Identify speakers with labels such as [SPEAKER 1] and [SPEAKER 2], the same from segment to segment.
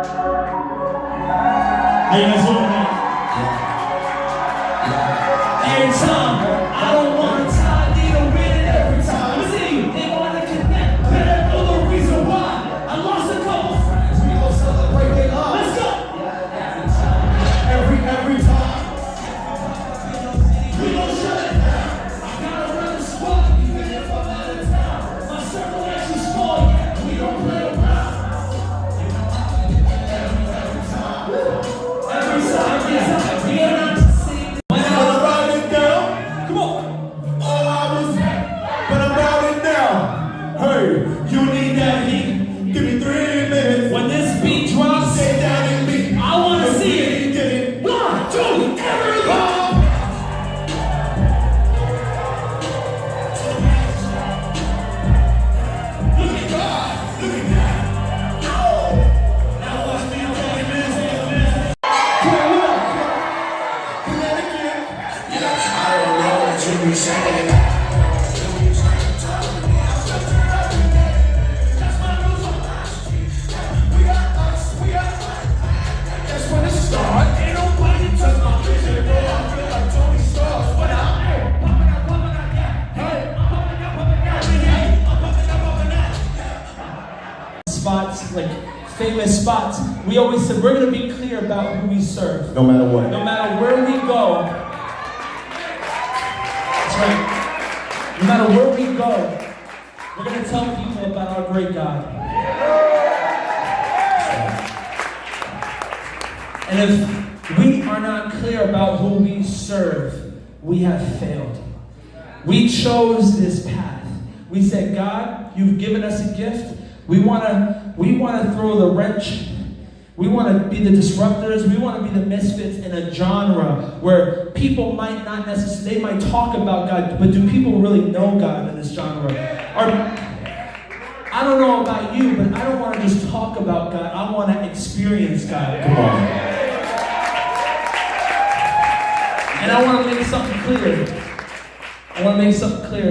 [SPEAKER 1] How you guys doing tonight? Every time, I don't want to tie, need a win every time. Let me see you. They want to connect, better know the reason why. I lost a couple friends, we gon' celebrate their love. Let's go. Every time. We gon' shut it down. I gotta run the squad, even if I'm out of town. My circle actually small, yeah, we don't play around. Every time, yeah. When I'm riding down, come on. All I was, but I'm riding down. Hey, you need that heat? Give me 3 minutes. When this beat drops, stay down in me. I wanna see it. Get it. 1, 2, everybody. Look at God. Look at that. Oh. Now watch me take this. Come on, look. Connecticut. Yeah, I don't know what you be saying. That's my new song. We got us. That's when it starts. Ain't nobody touch my vision, bro. I feel like Tony Stark. What up? Hey, pumping up, yeah. Hey, I'm pumping up, yeah. I'm pumping up. Spots, like famous spots. We always said we're gonna be clear about who we serve.
[SPEAKER 2] No matter what.
[SPEAKER 1] No matter where we go. That's right. No matter where we go, we're going to tell people about our great God. And if we are not clear about who we serve, we have failed. We chose this path. We said, God, you've given us a gift. We want to throw the wrench. We want to be the disruptors. We want to be the misfits in a genre where people might not necessarily, they might talk about God, but do people really know God in this genre? Or, I don't know about you, but I don't want to just talk about God. I want to experience God. Come on. And I want to make something clear.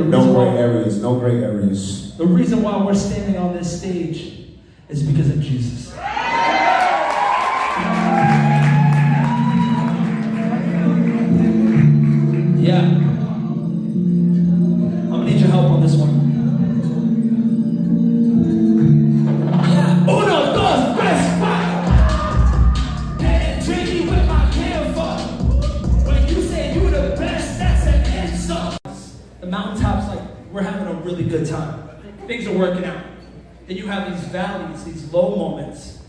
[SPEAKER 2] No gray areas.
[SPEAKER 1] The reason why we're standing on this stage is because of Jesus. Yeah. I'm gonna need your help on this one. Yeah. Uno, dos, tres, cuatro. Getting tricky with my camera. When you say you the best, that's an insult. The mountaintops, like, we're having a really good time. Things are working out. Then you have these valleys, these low moments,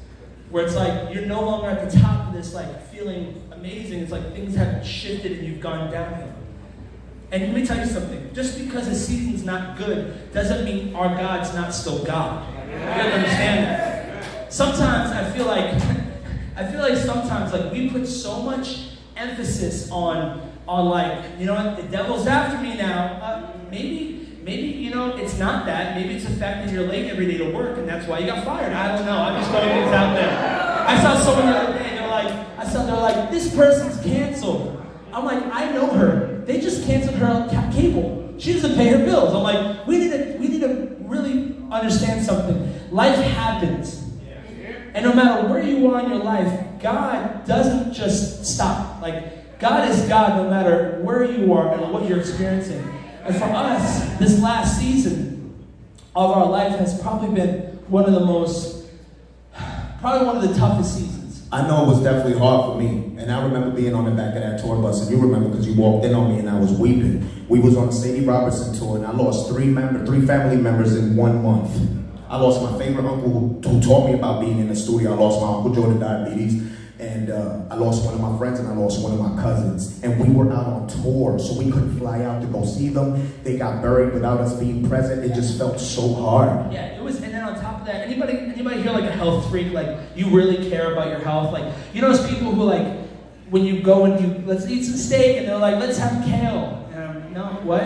[SPEAKER 1] where it's like you're no longer at the top of this, like, feeling amazing. It's like things have shifted and you've gone downhill. And let me tell you something. Just because the season's not good doesn't mean our God's not still God. You have to understand that. Sometimes I feel like sometimes, like, we put so much emphasis on like, you know what, the devil's after me now. Maybe, you know, it's not that. Maybe it's the fact that you're late every day to work and that's why you got fired. I don't know. I'm just throwing things out there. I saw someone the other day, they're like, this person's canceled. I'm like, I know her. They just canceled her on cable. She doesn't pay her bills. I'm like, we need to really understand something. Life happens. And no matter where you are in your life, God doesn't just stop. Like, God is God no matter where you are and what you're experiencing. And for us, this last season of our life has probably been one of the toughest seasons.
[SPEAKER 2] I know it was definitely hard for me. And I remember being on the back of that tour bus, and you remember because you walked in on me and I was weeping. We was on the Sadie Robertson tour, and I lost three family members in 1 month. I lost my favorite uncle who taught me about being in the studio. I lost my Uncle Joe to diabetes. And I lost one of my friends and I lost one of my cousins. And we were out on tour, so we couldn't fly out to go see them. They got buried without us being present. It just felt so hard.
[SPEAKER 1] Yeah, it was, and then on top of that, anybody here like a health freak? Like, you really care about your health? Like, you know those people who, like, when you go and let's eat some steak, and they're like, let's have kale. And I'm, no, what?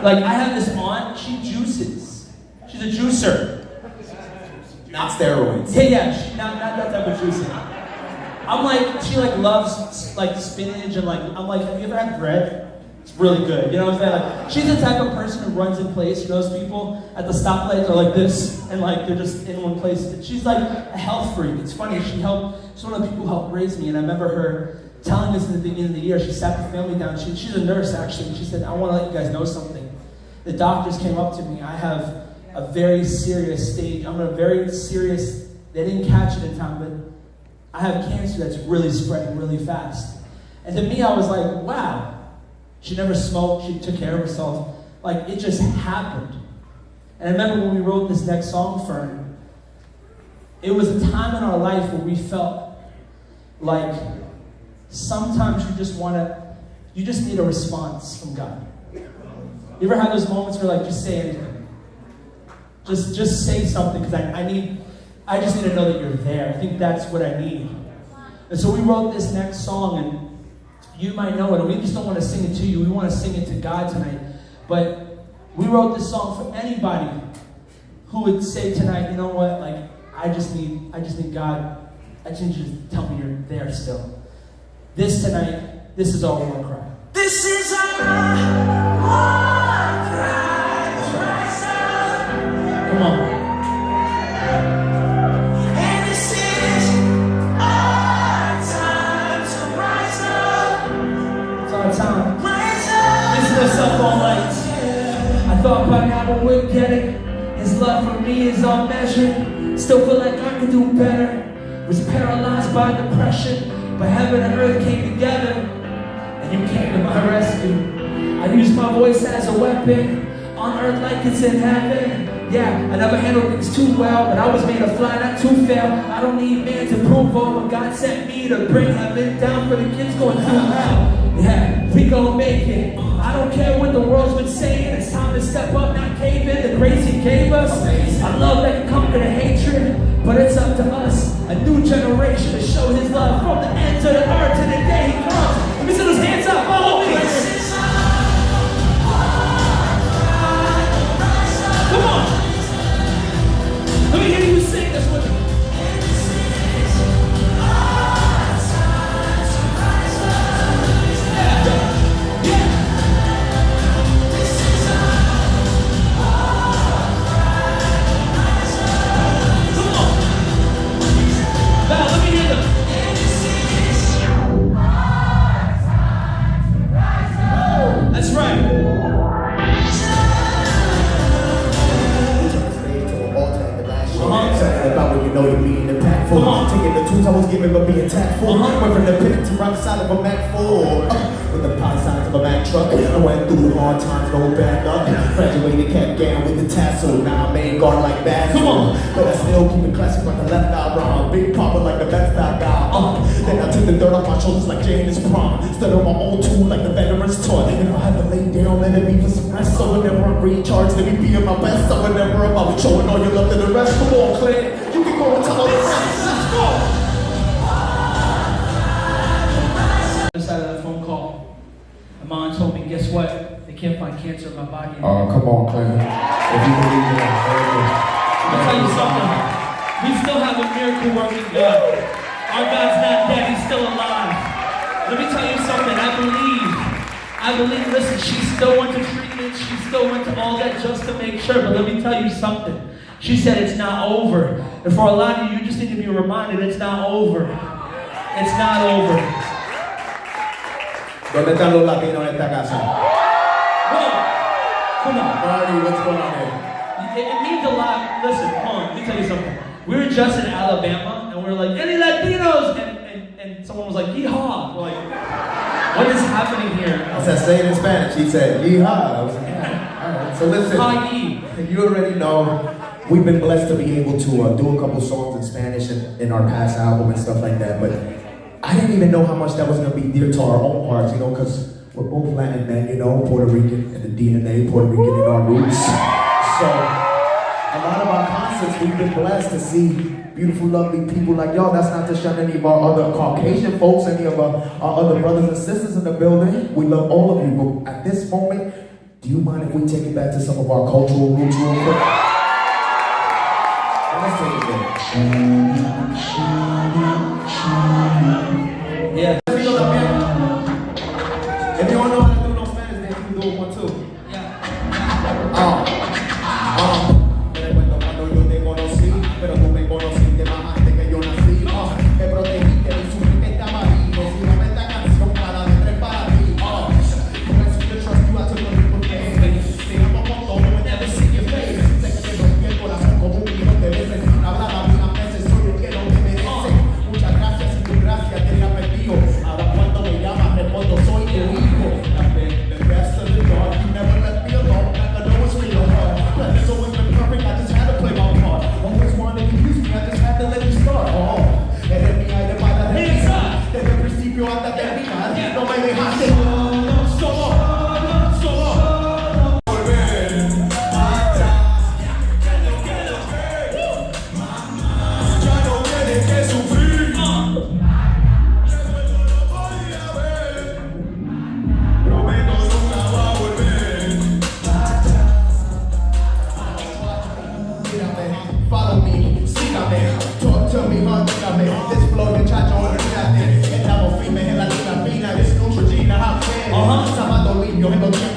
[SPEAKER 1] Like, I have this aunt, she juices. She's a juicer.
[SPEAKER 2] Not steroids.
[SPEAKER 1] Yeah, not that type of juicing. I'm like, she like loves like spinach and like, I'm like, have you ever had bread? It's really good. You know what I'm saying? Like, she's the type of person who runs in place. Those people at the stoplights are like this, and like they're just in one place. She's like a health freak. It's funny. She's one of the people who helped raise me, and I remember her telling us in the beginning of the year. She sat the family down. She's a nurse actually. And she said, "I want to let you guys know something." The doctors came up to me. I have a very serious stage. I'm a very serious. They didn't catch it in time, but I have cancer that's really spreading really fast. And to me, I was like, wow. She never smoked. She took care of herself. Like, it just happened. And I remember when we wrote this next song for her, it was a time in our life where we felt like sometimes you just need a response from God. You ever have those moments where like, just say anything? Just say something, because I just need to know that you're there. I think that's what I need. And so we wrote this next song, and you might know it, and we just don't want to sing it to you. We want to sing it to God tonight. But we wrote this song for anybody who would say tonight, you know what, like, I just need God. I just need you to tell me you're there still. This tonight, this is our war cry.
[SPEAKER 3] This is our war cry.
[SPEAKER 1] Come on. Time. Listen to us up all night. I thought by now I would get it. His love for me is unmeasured. Still feel like I could do better. Was paralyzed by depression, but heaven and earth came together, and you came to my rescue. I used my voice as a weapon on earth like it's in heaven. Yeah, I never handled things too well, but I was made to fly, not to fail. I don't need man to prove all, but God sent me to bring heaven down for the kids going through hell. Yeah, we gon' make it. I don't care what the world's been saying. It's time to step up, not cave in. The grace He gave us, a love that can conquer the hatred. But it's up to us, a new generation, to show His love from the end to the earth to the day He comes. Let me see those hands up, follow me. Come on. Let me hear you sing this with me. That's right.
[SPEAKER 2] About when you know you're being impactful. Taking the tools I was given but being tactful. Went from the pit to rock side of a Mac 4. With the power signs of a Mac truck. I went through hard times, no back up. Graduated, kept down with the tassel. Now I'm main guard like that. But I still keep it classic like the left eye wrong. Big papa like the best I got. Then I took the dirt off my shoulders like James Prom. Stood on my own tool like the veterans taught. If I had to lay down, let it be for some rest. So whenever I'm recharged, let me be at my best. So whenever I'm out showing all your love to the rest. Come on, Clay. You can go and tell all the rest. Let's go.
[SPEAKER 1] Other side of that phone call, my mom told me, guess what? They can't find cancer in my body.
[SPEAKER 2] Oh, come on, Clay. If you believe in that,
[SPEAKER 1] I'll tell you something. We still have a miracle working God. Our God's not dead, He's still alive. Let me tell you something, I believe, listen, she still went to treatment, she still went to all that just to make sure, but let me tell you something. She said it's not over. And for a lot of you, you just need to be reminded it's not over. It's not over.
[SPEAKER 2] ¿Dónde están los latinos en esta casa?
[SPEAKER 1] Come on.
[SPEAKER 2] Marty, what's going on here?
[SPEAKER 1] It means a lot. Listen, hold on, let me tell you something. We were just in Alabama, and we were like, any Latinos? And someone was like, yeehaw. We're like, what is happening here?
[SPEAKER 2] I said, say it in Spanish. He said, yeehaw. I was like, yeah. All right. So listen, you already know, we've been blessed to be able to do a couple songs in Spanish in our past album and stuff like that. But I didn't even know how much that was going to be dear to our own hearts, you know, because we're both Latin men, you know, Puerto Rican and the DNA, Puerto Rican in our roots. So a lot of our concerts, we've been blessed to see beautiful, lovely people like y'all. That's not to shun any of our other Caucasian folks, any of our other brothers and sisters in the building. We love all of you. But at this moment, do you mind if we take it back to some of our cultural roots real quick? Let's take it back.
[SPEAKER 1] Yeah.
[SPEAKER 2] If you don't know how to do no Spanish,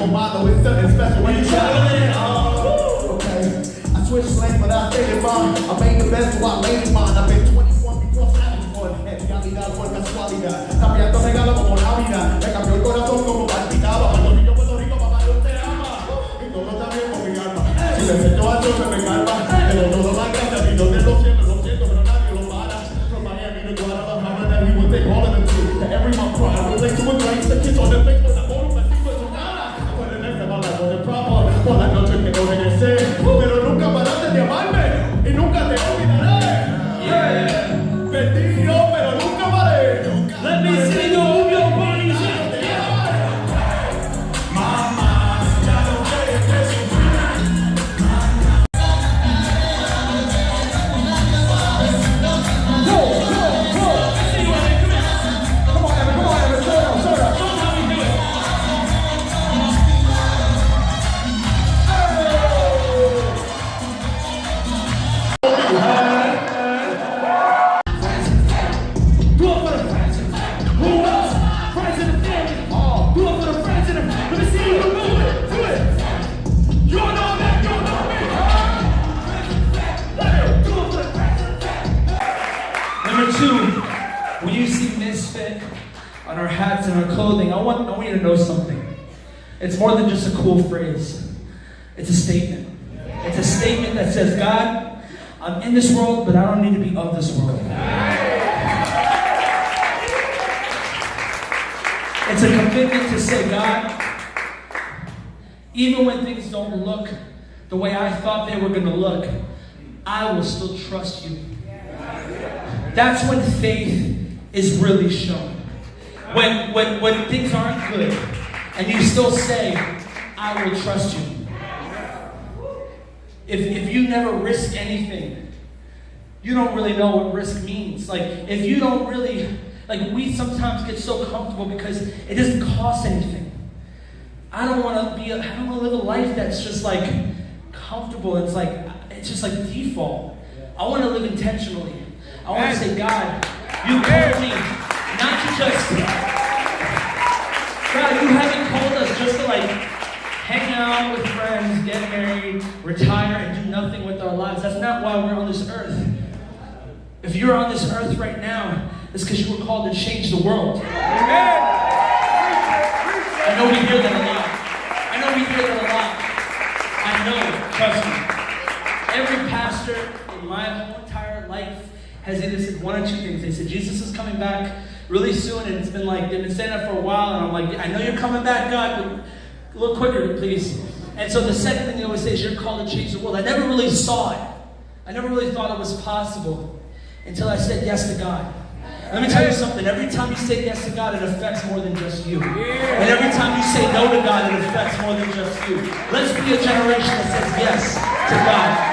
[SPEAKER 2] comando, it's something special when you traveling. Okay, I switched lanes, but I stayed in mine. I made the best, so I laid in mine. I've been 21 before savage born. Realidad por casualidad, cambiando regalo como Navidad. Me cambió el corazón como palpitaba. Cuando vino Puerto Rico, papá, Dios te ama. Y todo está bien con mi alma. Si me siento alto, se me calma. Pero todo más grande, a mí donde lo siento, pero nadie lo para. From Miami to Guadalajara, that we would take all of them to every month cry. Relate to a grace, the kids on their face, but the bottom, but people to nada. Por el next about la noche proper, por la noche que no regresé. Pero nunca paraste de amarme y nunca te olvidaré. Yeah. Perdido, pero nunca paré.
[SPEAKER 1] Let me see you move your body.
[SPEAKER 3] Mamá, ya no te sufrir.
[SPEAKER 1] Go, go, go. I see you on it. Come on, Evan, slow down. Show them how we do it. Do it for the friends. Who else? Friends and the family. Do it for the friends and the. Let me see you do it. Do it. You don't know that. You don't know me. Do it for the friends and the family. Number two, when you see Misfit on our hats and our clothing, I want you to know something. It's more than just a cool phrase. It's a statement. It's a statement that says, God, I'm in this world, but I don't need to be of this world. It's a commitment to say, God, even when things don't look the way I thought they were going to look, I will still trust you. That's when faith is really shown. When things aren't good, and you still say, I will trust you. If you never risk anything, you don't really know what risk means. Like, if you don't really, like, we sometimes get so comfortable because it doesn't cost anything. I don't want to live a life that's just like comfortable. It's just like default. I want to live intentionally. I want to say, God, you called me not to just, God, you haven't called us just to like hang out with friends, get married, retire, and do nothing with our lives. That's not why we're on this earth. If you're on this earth right now, it's because you were called to change the world. I know we hear that a lot. I know, trust me. Every pastor in my whole entire life has either said one or two things. They said, Jesus is coming back really soon, and it's been like, they've been saying that for a while, and I'm like, I know you're coming back, God, but a little quicker, please. And so the second thing they always say is, you're called to change the world. I never really saw it. I never really thought it was possible until I said yes to God. Let me tell you something. Every time you say yes to God, it affects more than just you. And every time you say no to God, it affects more than just you. Let's be a generation that says yes to God.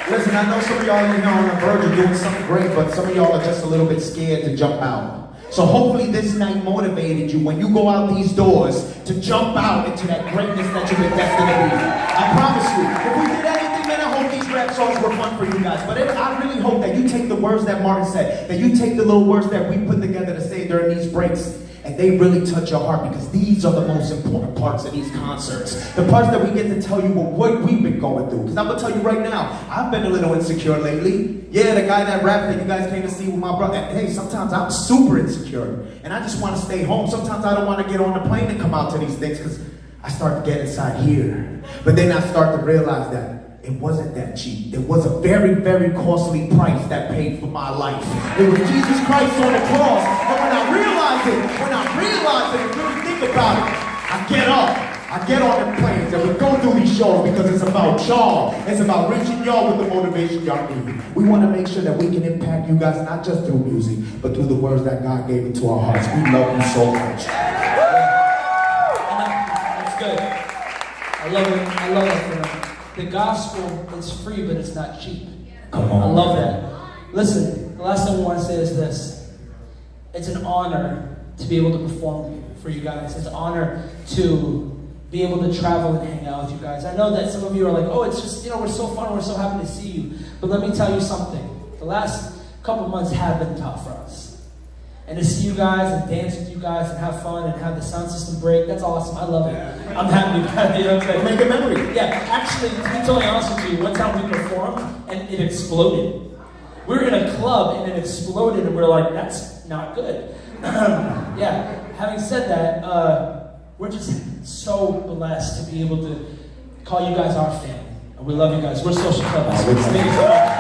[SPEAKER 2] Listen, I know some of y'all in here on the verge of doing something great, but some of y'all are just a little bit scared to jump out. So hopefully this night motivated you when you go out these doors to jump out into that greatness that you've been destined to be. I promise you, if we did anything, man, I hope these rap songs were fun for you guys. But I really hope that you take the words that Martin said, that you take the little words that we put together to say during these breaks, and they really touch your heart, because these are the most important parts of these concerts. The parts that we get to tell you what we've been going through. Because I'm going to tell you right now, I've been a little insecure lately. Yeah, the guy that rapped that you guys came to see with my brother. Hey, sometimes I'm super insecure. And I just want to stay home. Sometimes I don't want to get on the plane and come out to these things because I start to get inside here. But then I start to realize that it wasn't that cheap. It was a very, very costly price that paid for my life. It was Jesus Christ on the cross. And when I realized it and really think about it, I get up. I get on the planes and we go through these shows because it's about y'all. It's about reaching y'all with the motivation y'all need. We want to make sure that we can impact you guys not just through music, but through the words that God gave into our hearts. We love you so much.
[SPEAKER 1] That's good. I love it. I love it. The gospel is free, but it's not cheap.
[SPEAKER 2] Come on.
[SPEAKER 1] I love that. Listen, the last thing I want to say is this. It's an honor to be able to perform for you guys. It's an honor to be able to travel and hang out with you guys. I know that some of you are like, oh, it's just, we're so fun, we're so happy to see you. But let me tell you something. The last couple months have been tough for us. And to see you guys and dance with you guys and have fun and have the sound system break, that's awesome. I love it. I'm happy about it. You know what I'm saying?
[SPEAKER 2] Make a memory.
[SPEAKER 1] Yeah, actually, to be totally honest with you, one time we performed and it exploded. We were in a club and it exploded and we were like, that's not good. Yeah, having said that, we're just so blessed to be able to call you guys our family. And we love you guys. We're Social Club. Thank you so much.